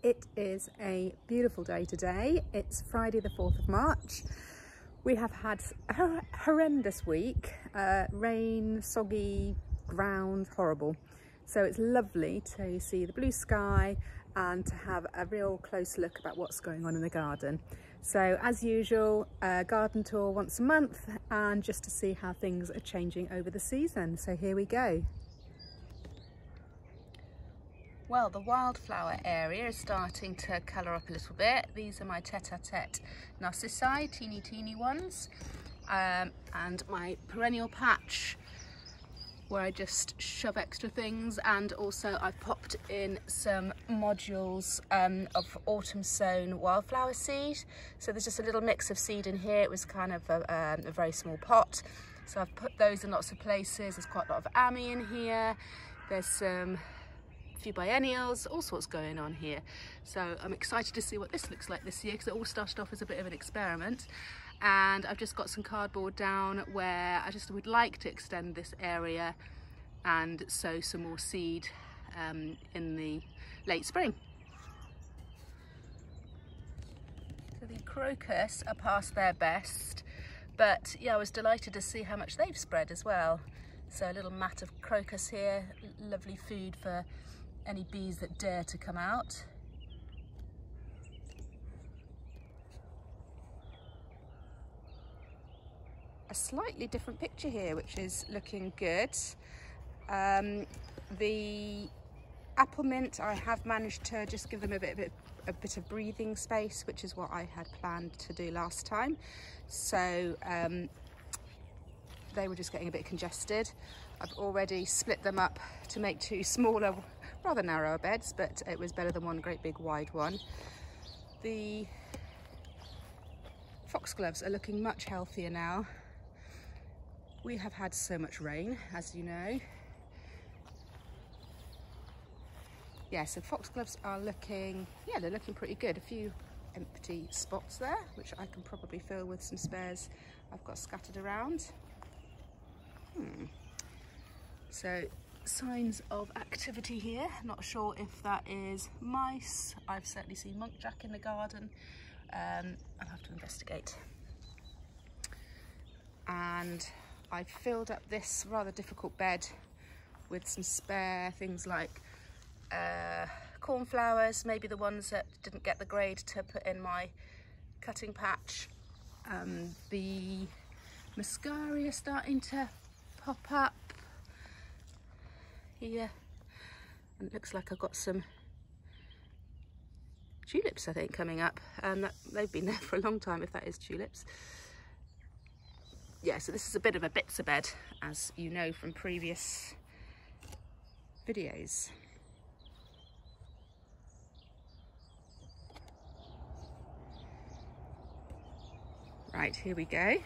It is a beautiful day today. It's Friday the 4th of March. We have had a horrendous week. Rain, soggy, ground, horrible. So it's lovely to see the blue sky and to have a real close look about what's going on in the garden. So as usual, a garden tour once a month and just to see how things are changing over the season. So here we go. Well, the wildflower area is starting to colour up a little bit. These are my tete-a-tete narcissi, teeny ones, and my perennial patch where I just shove extra things, and also I've popped in some modules of autumn sown wildflower seed. So there's just a little mix of seed in here. It was kind of a very small pot, so I've put those in lots of places. There's quite a lot of ammi in here. There's some few biennials, all sorts going on here. So I'm excited to see what this looks like this year, because it all started off as a bit of an experiment. And I've just got some cardboard down where I just would like to extend this area and sow some more seed in the late spring. So the crocus are past their best, but yeah, I was delighted to see how much they've spread as well. So a little mat of crocus here, lovely food for any bees that dare to come out. A slightly different picture here, which is looking good. The apple mint, I have managed to just give them a bit of breathing space, which is what I had planned to do last time. So they were just getting a bit congested. I've already split them up to make two smaller, rather narrower beds, but it was better than one great big wide one. The foxgloves are looking much healthier now. We have had so much rain, as you know. Yeah, so foxgloves are looking, yeah, they're looking pretty good. A few empty spots there, which I can probably fill with some spares I've got scattered around. So signs of activity here. Not sure if that is mice. I've certainly seen monkjack in the garden. I'll have to investigate. And I've filled up this rather difficult bed with some spare things like cornflowers, maybe the ones that didn't get the grade to put in my cutting patch. The muscari are starting to pop up here, and it looks like I've got some tulips, I think, coming up. They've been there for a long time, if that is tulips. Yeah, so this is a bit of a bits of bed, as you know from previous videos. Right, here we go.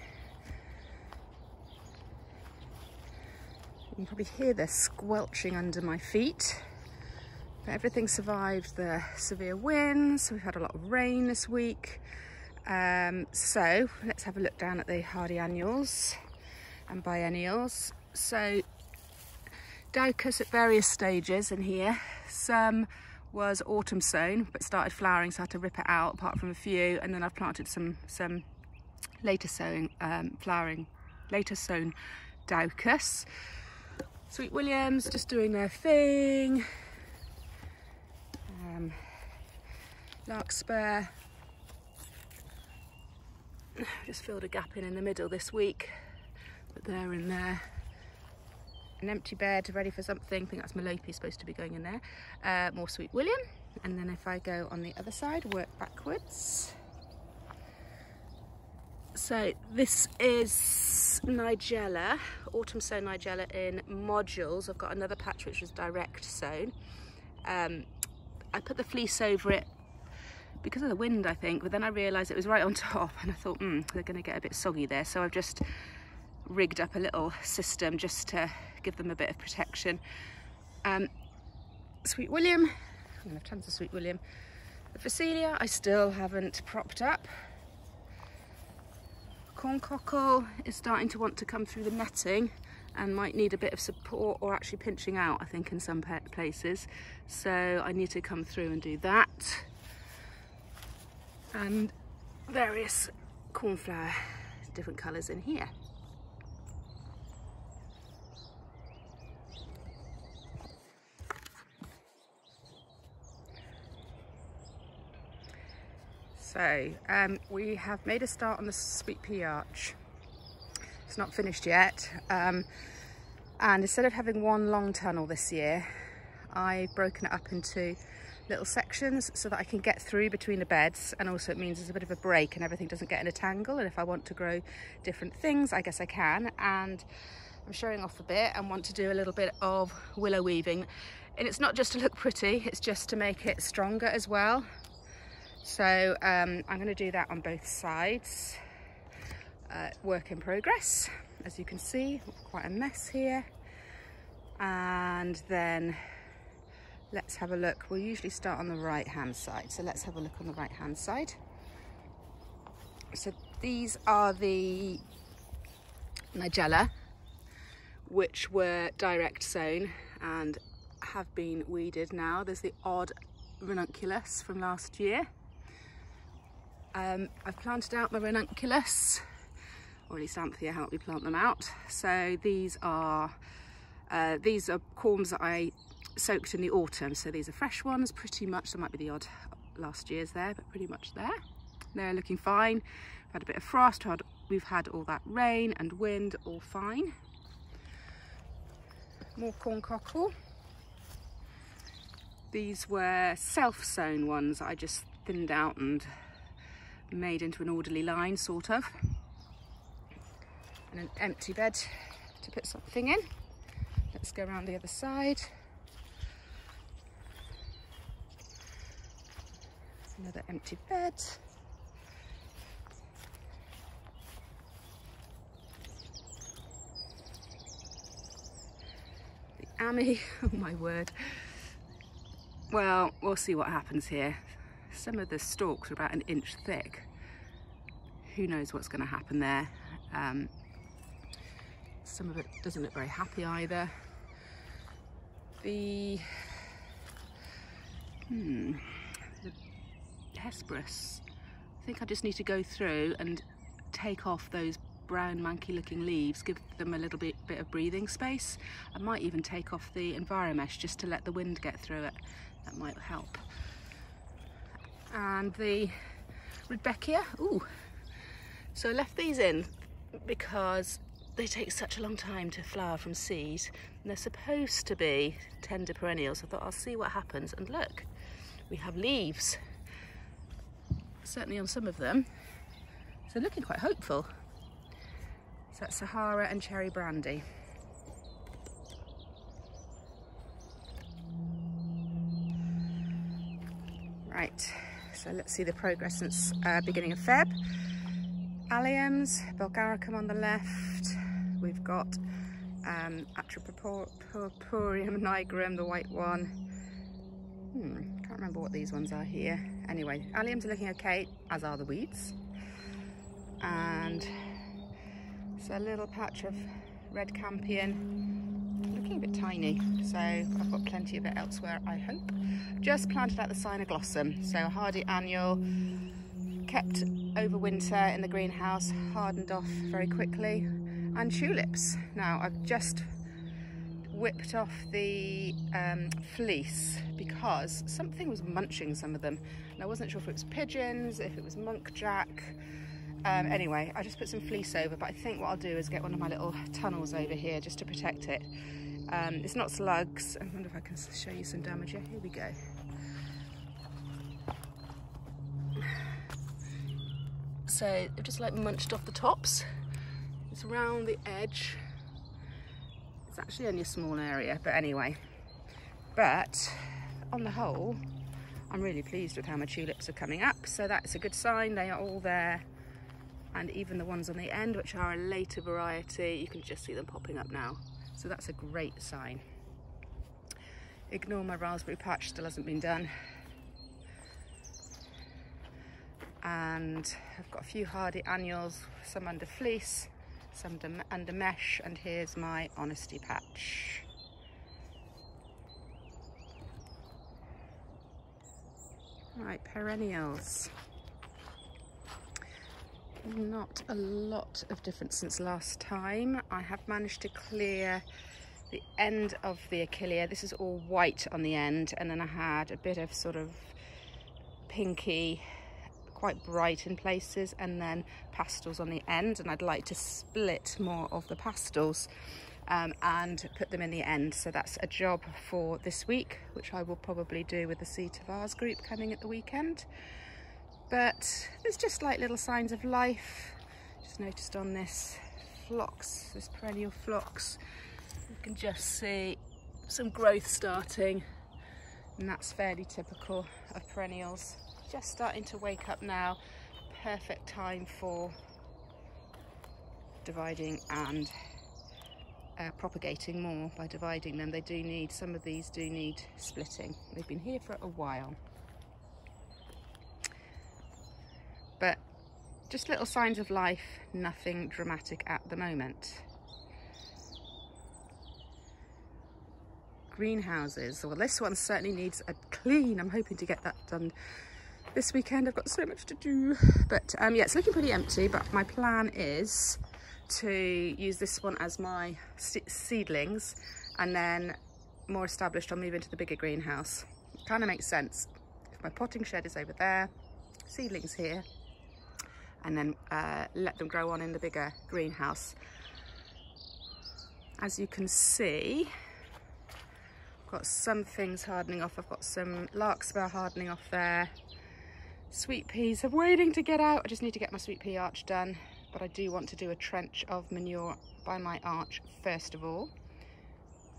You can probably hear the squelching under my feet. But everything survived the severe winds. We've had a lot of rain this week. So let's have a look down at the hardy annuals and biennials. So daucus at various stages in here. Some was autumn sown but started flowering, so I had to rip it out apart from a few, and then I've planted some later sowing later sown daucus. Sweet Williams just doing their thing. Larkspur, just filled a gap in the middle this week, but they're in there. An empty bed ready for something. I think that's Melope supposed to be going in there. More Sweet William, and then if I go on the other side, work backwards. So this is Nigella, autumn sown Nigella in modules. I've got another patch which was direct sown. I put the fleece over it because of the wind, I think, but then I realised it was right on top, and I thought, they're going to get a bit soggy there. So I've just rigged up a little system just to give them a bit of protection. Sweet William, I'm going to have tons of Sweet William. The Phacelia I still haven't propped up. Corncockle is starting to want to come through the netting and might need a bit of support, or actually pinching out, I think, in some places. So I need to come through and do that. and various cornflower, different colours in here. So we have made a start on the sweet pea arch. It's not finished yet, and instead of having one long tunnel this year, I've broken it up into little sections so that I can get through between the beds, and also it means there's a bit of a break and everything doesn't get in a tangle, and if I want to grow different things I guess I can. And I'm showing off a bit and want to do a little bit of willow weaving, and it's not just to look pretty, it's just to make it stronger as well. So I'm going to do that on both sides. Work in progress, as you can see, quite a mess here. And then let's have a look. We'll usually start on the right hand side, so let's have a look on the right hand side. So these are the nigella, which were direct sown and have been weeded now. There's the odd ranunculus from last year. I've planted out my ranunculus, or at least Anthea helped me plant them out. So these are corms that I soaked in the autumn. So these are fresh ones, pretty much. There might be the odd last year's there, but pretty much there. They're looking fine. We've had a bit of frost, we've had all that rain and wind, all fine. More corn cockle. These were self-sown ones that I just thinned out and made into an orderly line, sort of. And an empty bed to put something in. Let's go around the other side. Another empty bed. The Ami, oh my word. Well, we'll see what happens here. Some of the stalks are about an inch thick. Who knows what's going to happen there. Some of it doesn't look very happy either. The Hesperus, I think I just need to go through and take off those brown manky looking leaves, give them a little bit of breathing space. I might even take off the enviromesh just to let the wind get through it. That might help. And the Rudbeckia, ooh, so I left these in because they take such a long time to flower from seed, and they're supposed to be tender perennials. I thought I'll see what happens, and look, we have leaves, certainly on some of them, so looking quite hopeful. So that's Sahara and Cherry Brandy. Right, so let's see the progress since beginning of Feb. Alliums, Bulgaricum on the left. We've got Atripurpureum nigrum, the white one. Can't remember what these ones are here. Anyway, alliums are looking okay, as are the weeds. And so a little patch of red campion, looking a bit tiny. So I've got plenty of it elsewhere, I hope. Just planted out the Cynoglossum, so a hardy annual, kept over winter in the greenhouse, hardened off very quickly. And tulips. Now I've just whipped off the fleece because something was munching some of them, and I wasn't sure if it was pigeons, if it was monkjack. Anyway, I just put some fleece over, but I think what I'll do is get one of my little tunnels over here just to protect it. It's not slugs. I wonder if I can show you some damage here. Here we go. So they've just like munched off the tops. It's around the edge. It's actually only a small area, but anyway. But on the whole, I'm really pleased with how my tulips are coming up. So that's a good sign. They are all there. And even the ones on the end, which are a later variety, you can just see them popping up now. So that's a great sign. Ignore my raspberry patch, still hasn't been done. And I've got a few hardy annuals, some under fleece, some under mesh, and here's my honesty patch. Right, perennials. Not a lot of difference since last time. I have managed to clear the end of the Achillea. This is all white on the end, and then I had a bit of sort of pinky, quite bright in places, and then pastels on the end, and I'd like to split more of the pastels and put them in the end. So that's a job for this week, which I will probably do with the Seed to Vase group coming at the weekend. But there's just like little signs of life. Just noticed on this phlox, this perennial phlox, you can just see some growth starting, and that's fairly typical of perennials. Just starting to wake up now. Perfect time for dividing and propagating more by dividing them. They do need, some of these do need splitting. They've been here for a while. But just little signs of life, nothing dramatic at the moment. Greenhouses, well, this one certainly needs a clean. I'm hoping to get that done this weekend. I've got so much to do, but yeah, it's looking pretty empty, but my plan is to use this one as my seedlings, and then more established I'll move into the bigger greenhouse. It kind of makes sense. If my potting shed is over there, seedlings here, and then let them grow on in the bigger greenhouse. As you can see, I've got some things hardening off. I've got some larkspur hardening off there. Sweet peas are waiting to get out. I just need to get my sweet pea arch done, but I do want to do a trench of manure by my arch first of all,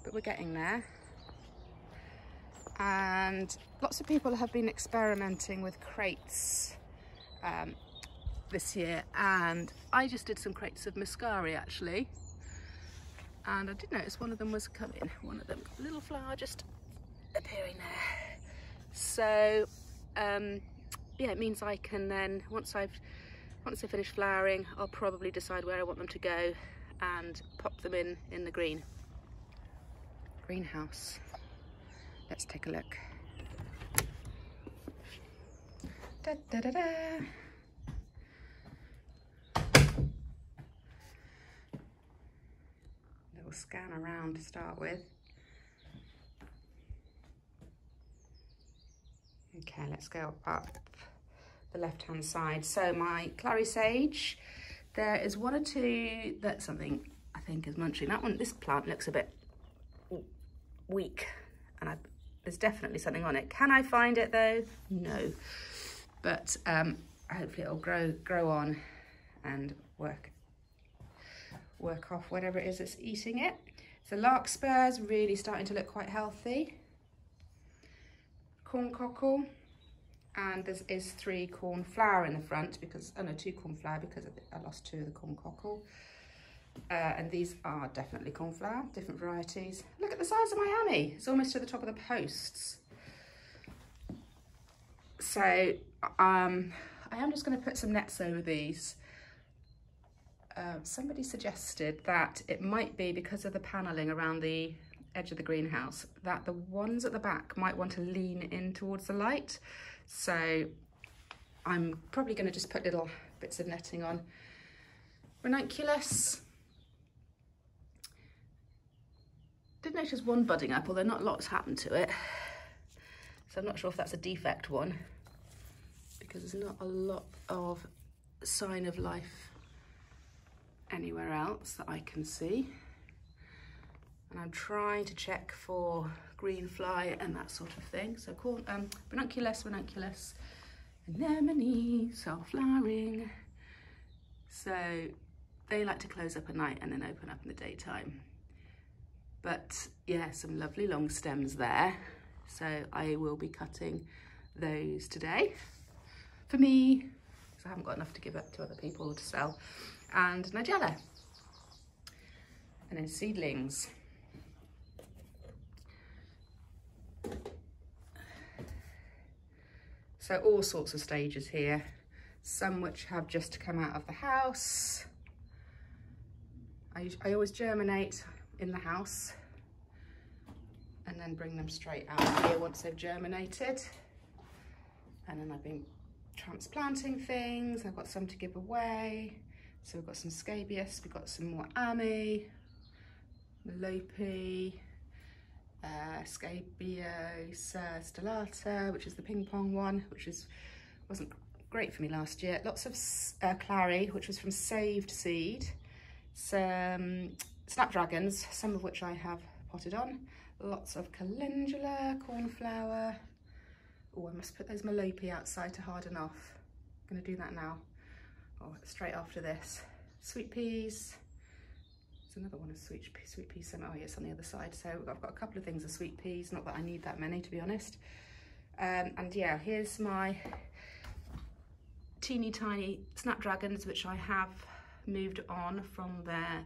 but we're getting there. And lots of people have been experimenting with crates this year, and I just did some crates of muscari actually, and I did notice one of them was coming, one of them, a little flower just appearing there. So yeah, it means I can then, once they finish flowering, I'll probably decide where I want them to go and pop them in the greenhouse. Let's take a look. Da, da, da, da. Little scan around to start with. Okay, let's go up the left hand side. So my Clary Sage, there is one or two that something I think is munching. That one, this plant looks a bit weak, and there's definitely something on it. Can I find it though? No, but hopefully it'll grow on and work off whatever it is that's eating it. So larkspur's really starting to look quite healthy. Corn cockle, and there is 3 cornflower in the front because, oh no, 2 cornflower because I lost 2 of the corn cockle. And these are definitely cornflower, different varieties. Look at the size of my Annie, it's almost to the top of the posts. So I am just going to put some nets over these. Somebody suggested that it might be because of the panelling around the edge of the greenhouse that the ones at the back might want to lean in towards the light. So I'm probably going to just put little bits of netting on. Ranunculus. Did notice one budding up, although not lots happened to it. So I'm not sure if that's a defect one, because there's not a lot of sign of life anywhere else that I can see. And I'm trying to check for green fly and that sort of thing. So ranunculus, anemones are flowering. So they like to close up at night and then open up in the daytime. But yeah, some lovely long stems there. So I will be cutting those today for me, because I haven't got enough to give up to other people or to sell. And nigella. And then seedlings. So all sorts of stages here, some which have just come out of the house. I always germinate in the house and then bring them straight out here once they've germinated. And then I've been transplanting things. I've got some to give away. So we've got some scabious, we've got some more ami, melope, scabious stellata, which is the ping pong one, which wasn't great for me last year. Lots of clary, which was from saved seed. Some snapdragons, some of which I have potted on. Lots of calendula, cornflower. Oh, I must put those melope outside to harden off. I'm going to do that now. Oh, straight after this. Sweet peas. There's another one of sweet peas. Oh, yes, on the other side. So I've got a couple of things of sweet peas. Not that I need that many, to be honest. And yeah, here's my teeny tiny snapdragons, which I have moved on from their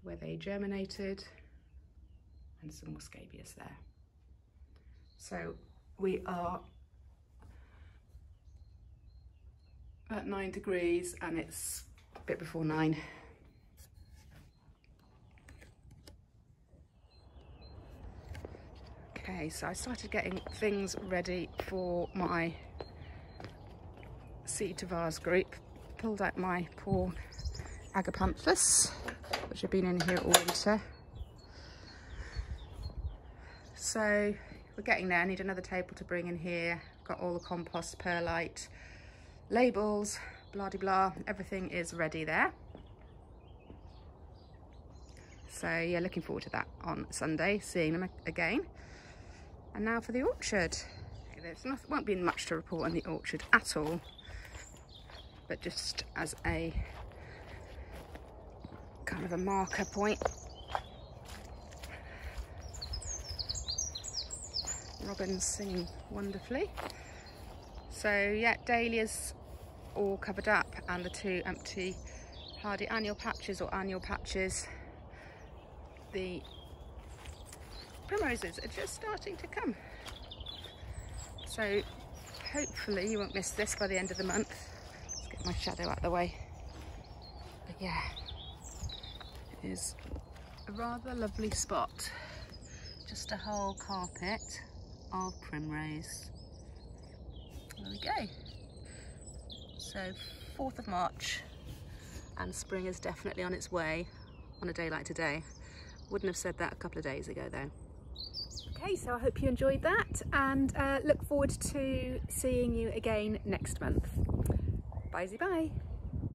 where they germinated, and some more scabious there. So we are at 9 degrees and it's a bit before 9. Okay, so I started getting things ready for my seed to vase group. Pulled out my poor agapanthus, which have been in here all winter. So we're getting there. I need another table to bring in here. Got all the compost, perlite, labels, blah de blah. Everything is ready there. So yeah, looking forward to that on Sunday, seeing them again. And now for the orchard. Won't be much to report on the orchard at all, but just as a kind of a marker point. Robins singing wonderfully. So yeah, dahlias all covered up, and the 2 empty hardy annual patches or annual patches. The primroses are just starting to come. So hopefully you won't miss this by the end of the month. Let's get my shadow out of the way. But yeah, it is a rather lovely spot. Just a whole carpet of primrose. There we go. So 4th of March, and spring is definitely on its way on a day like today. Wouldn't have said that a couple of days ago though. Okay, so I hope you enjoyed that, and look forward to seeing you again next month. Bye-bye.